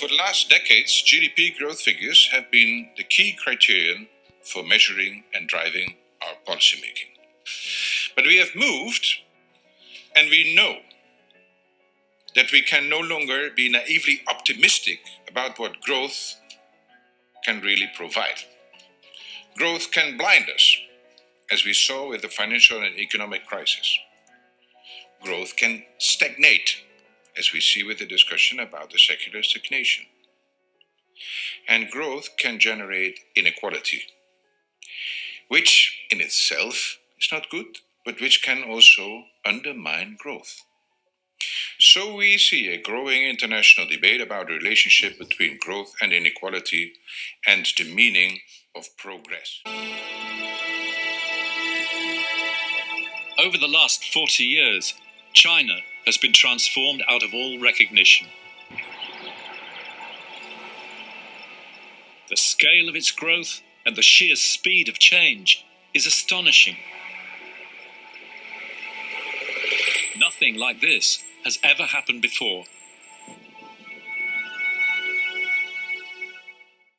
For the last decades, GDP growth figures have been the key criterion for measuring and driving our policymaking. But we have moved, and we know that we can no longer be naively optimistic about what growth can really provide. Growth can blind us, as we saw with the financial and economic crisis. Growth can stagnate, as we see with the discussion about the secular stagnation. And growth can generate inequality, which in itself is not good, but which can also undermine growth. So we see a growing international debate about the relationship between growth and inequality and the meaning of progress. Over the last 40 years, China has been transformed out of all recognition. The scale of its growth and the sheer speed of change is astonishing. Nothing like this has ever happened before.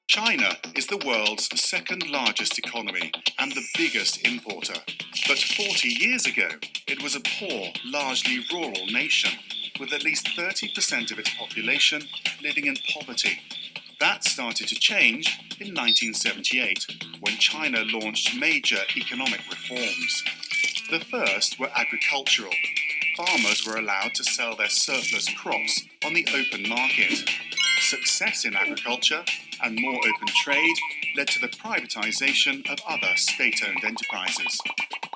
China is the world's second largest economy and the biggest importer. But 40 years ago, it was a poor, largely rural nation, with at least 30% of its population living in poverty. That started to change in 1978, when China launched major economic reforms. The first were agricultural. Farmers were allowed to sell their surplus crops on the open market. Success in agriculture and more open trade led to the privatization of other state-owned enterprises.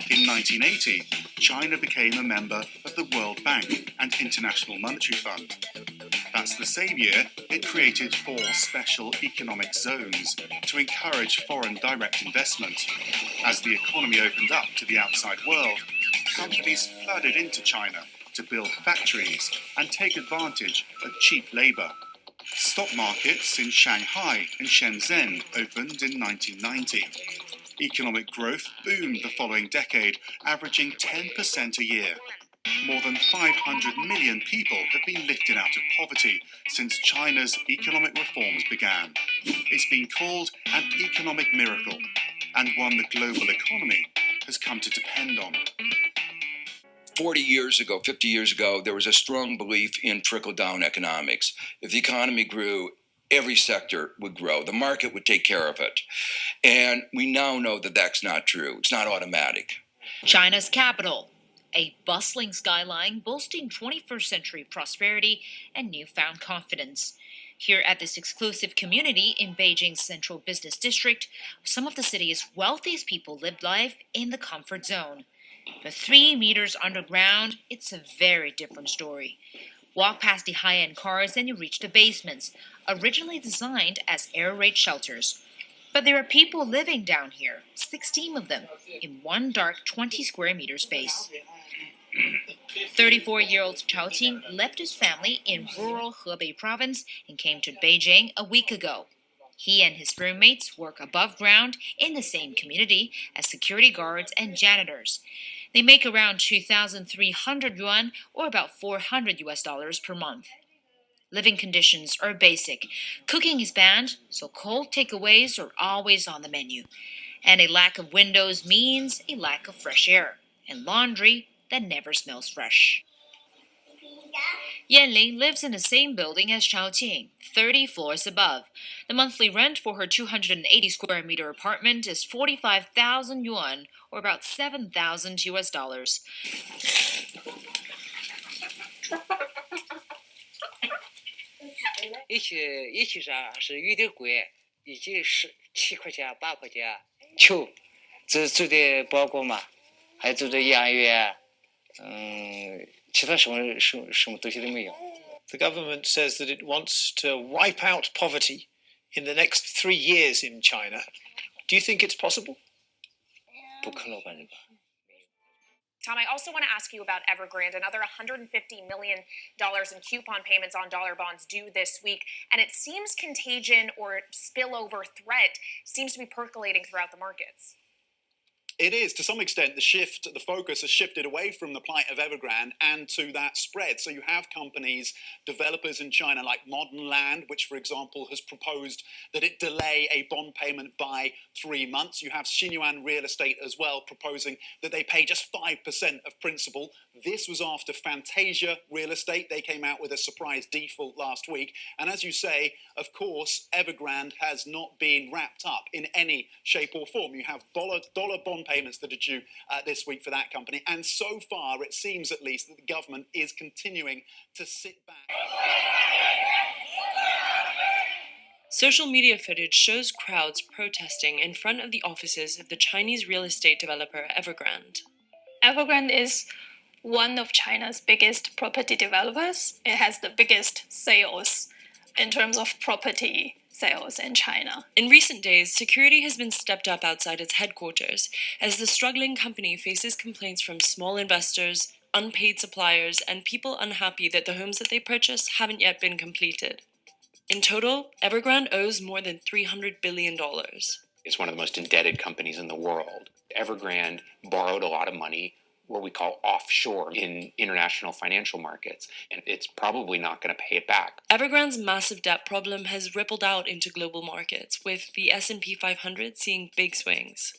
In 1980, China became a member of the World Bank and International Monetary Fund. That's the same year it created 4 special economic zones to encourage foreign direct investment. As the economy opened up to the outside world, companies flooded into China to build factories and take advantage of cheap labor. Stock markets in Shanghai and Shenzhen opened in 1990. Economic growth boomed the following decade, averaging 10% a year. More than 500 million people have been lifted out of poverty since China's economic reforms began. It's been called an economic miracle, and one the global economy has come to depend on. 40 years ago, 50 years ago, there was a strong belief in trickle-down economics. If the economy grew, every sector would grow. The market would take care of it. And we now know that that's not true. It's not automatic. China's capital, a bustling skyline boasting 21st century prosperity and newfound confidence. Here at this exclusive community in Beijing's central business district, some of the city's wealthiest people lived life in the comfort zone. But 3 meters underground, it's a very different story. Walk past the high-end cars and you reach the basements, originally designed as air raid shelters. But there are people living down here, 16 of them, in one dark 20 square meter space. 34-year-old Chao Qing left his family in rural Hebei province and came to Beijing a week ago. He and his roommates work above ground in the same community as security guards and janitors. They make around 2,300 yuan, or about $400 per month. Living conditions are basic. Cooking is banned, so cold takeaways are always on the menu. And a lack of windows means a lack of fresh air, and laundry that never smells fresh. Yanling lives in the same building as Chao Qing, 30 floors above. The monthly rent for her 280 square meter apartment is 45,000 yuan, or about $7,000. 一起上是有点贵，一起7块钱、8块钱。求，这住的包裹嘛，还住的养院，其他什么东西都没有。The government says that it wants to wipe out poverty in the next 3 years in China. Do you think it's possible? 不可能吧这个。 Tom, I also want to ask you about Evergrand. Another $150 million in coupon payments on dollar bonds due this week. And it seems contagion or spillover threat seems to be percolating throughout the markets. It is, to some extent, the focus has shifted away from the plight of Evergrande and to that spread. So you have companies, developers in China like Modern Land, which, for example, has proposed that it delay a bond payment by 3 months. You have Xinyuan Real Estate as well, proposing that they pay just 5% of principal. This was after Fantasia Real Estate. They came out with a surprise default last week. And as you say, of course, Evergrande has not been wrapped up in any shape or form. You have dollar bond payments that are due this week for that company. And so far, it seems at least that the government is continuing to sit back. Social media footage shows crowds protesting in front of the offices of the Chinese real estate developer Evergrande. Evergrande is one of China's biggest property developers. It has the biggest sales in terms of property sales in China. In recent days, security has been stepped up outside its headquarters as the struggling company faces complaints from small investors, unpaid suppliers, and people unhappy that the homes that they purchased haven't yet been completed. In total, Evergrande owes more than $300 billion. It's one of the most indebted companies in the world. Evergrande borrowed a lot of money, what we call offshore, in international financial markets, and it's probably not going to pay it back. Evergrande's massive debt problem has rippled out into global markets, with the S&P 500 seeing big swings.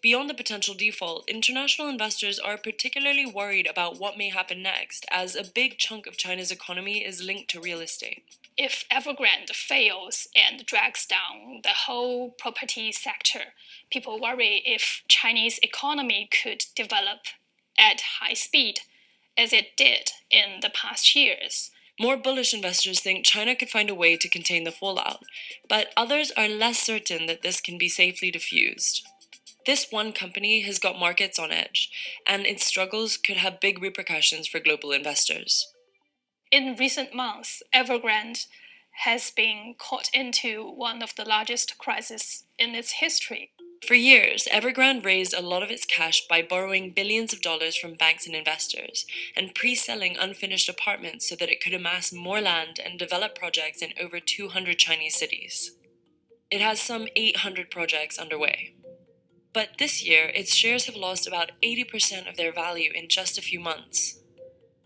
Beyond the potential default, international investors are particularly worried about what may happen next, as a big chunk of China's economy is linked to real estate. If Evergrande fails and drags down the whole property sector, people worry if Chinese economy could develop at high speed, as it did in the past years. More bullish investors think China could find a way to contain the fallout, but others are less certain that this can be safely diffused. This one company has got markets on edge, and its struggles could have big repercussions for global investors. In recent months, Evergrande has been caught into one of the largest crises in its history. For years, Evergrande raised a lot of its cash by borrowing billions of dollars from banks and investors, and pre-selling unfinished apartments so that it could amass more land and develop projects in over 200 Chinese cities. It has some 800 projects underway. But this year, its shares have lost about 80% of their value in just a few months.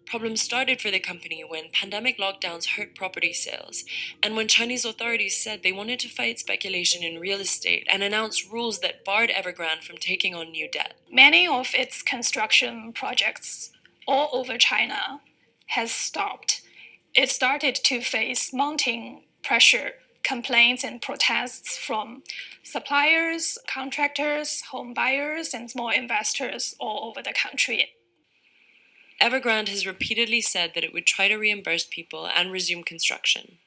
Problems started for the company when pandemic lockdowns hurt property sales, and when Chinese authorities said they wanted to fight speculation in real estate and announced rules that barred Evergrande from taking on new debt. Many of its construction projects all over China has stopped. It started to face mounting pressure, complaints and protests from suppliers, contractors, home buyers, and small investors all over the country. Evergrande has repeatedly said that it would try to reimburse people and resume construction.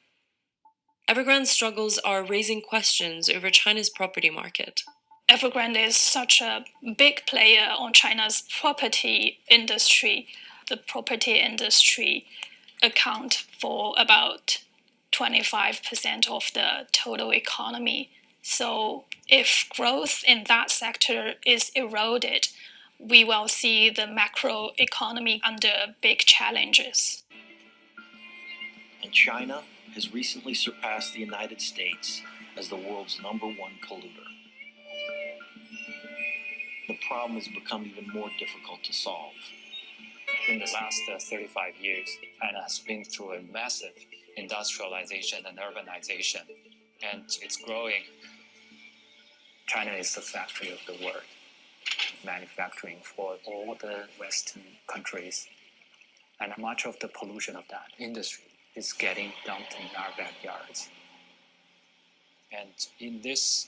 Evergrande's struggles are raising questions over China's property market. Evergrande is such a big player on China's property industry. The property industry accounts for about 25% of the total economy. So if growth in that sector is eroded, we will see the macro economy under big challenges. And China has recently surpassed the United States as the world's #1 polluter. The problem has become even more difficult to solve. In the last 35 years, China has been through a massive industrialization and urbanization, and it's growing. China is the factory of the world, manufacturing for all the Western countries, and much of the pollution of that industry is getting dumped in our backyards. And in this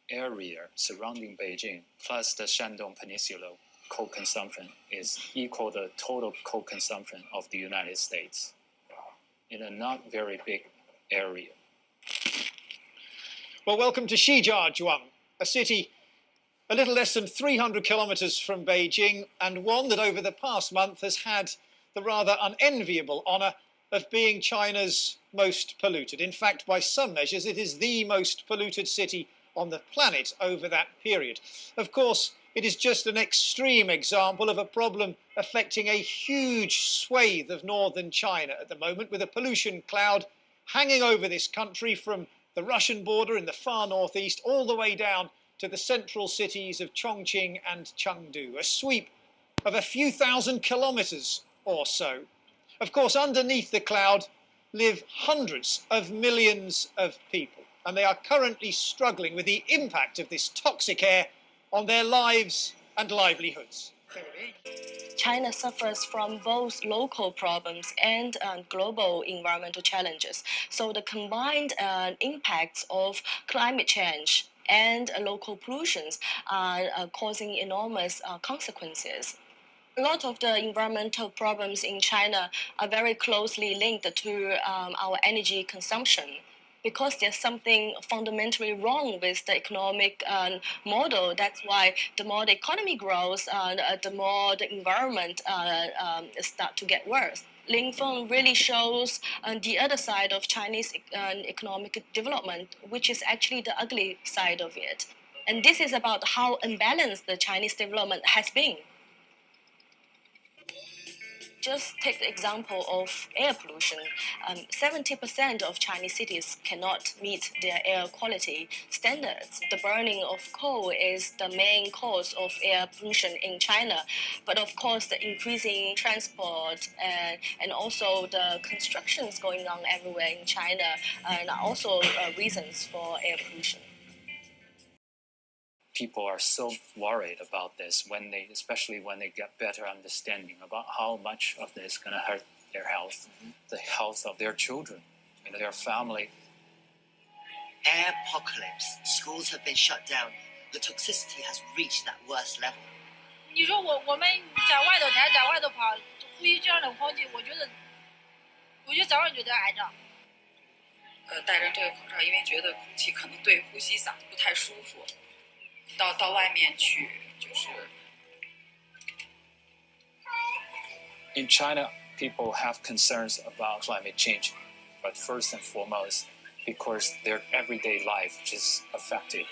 area surrounding Beijing, plus the Shandong Peninsula, coal consumption is equal to the total coal consumption of the United States in a not very big area. Well, welcome to Shijiazhuang, a city a little less than 300 kilometres from Beijing, and one that over the past month has had the rather unenviable honour of being China's most polluted. In fact, by some measures, it is the most polluted city on the planet over that period. Of course, it is just an extreme example of a problem affecting a huge swathe of northern China at the moment, with a pollution cloud hanging over this country from the Russian border in the far northeast all the way down to the central cities of Chongqing and Chengdu, a sweep of a few thousand kilometres or so. Of course, underneath the cloud live hundreds of millions of people, and they are currently struggling with the impact of this toxic air on their lives and livelihoods. China suffers from both local problems and global environmental challenges. So the combined impacts of climate change and local pollutions are causing enormous consequences. A lot of the environmental problems in China are very closely linked to our energy consumption, because there's something fundamentally wrong with the economic model. That's why the more the economy grows, the more the environment start to get worse. Ling Feng really shows the other side of Chinese economic development, which is actually the ugly side of it. And this is about how unbalanced the Chinese development has been. Just take the example of air pollution. 70% of Chinese cities cannot meet their air quality standards. The burning of coal is the main cause of air pollution in China. But of course, the increasing transport and also the constructions going on everywhere in China are also reasons for air pollution. People are so worried about this especially when they get better understanding about how much of this is going to hurt their health, the health of their children, their family. Air apocalypse. Schools have been shut down. The toxicity has reached that worst level. 你说我们在外头待，在外头跑，呼吸这样的空气，我觉得早晚就得癌症。戴着这个口罩，因为觉得空气可能对呼吸嗓子不太舒服。到外面去就是。In China, people have concerns about climate change, but first and foremost, because their everyday life is affected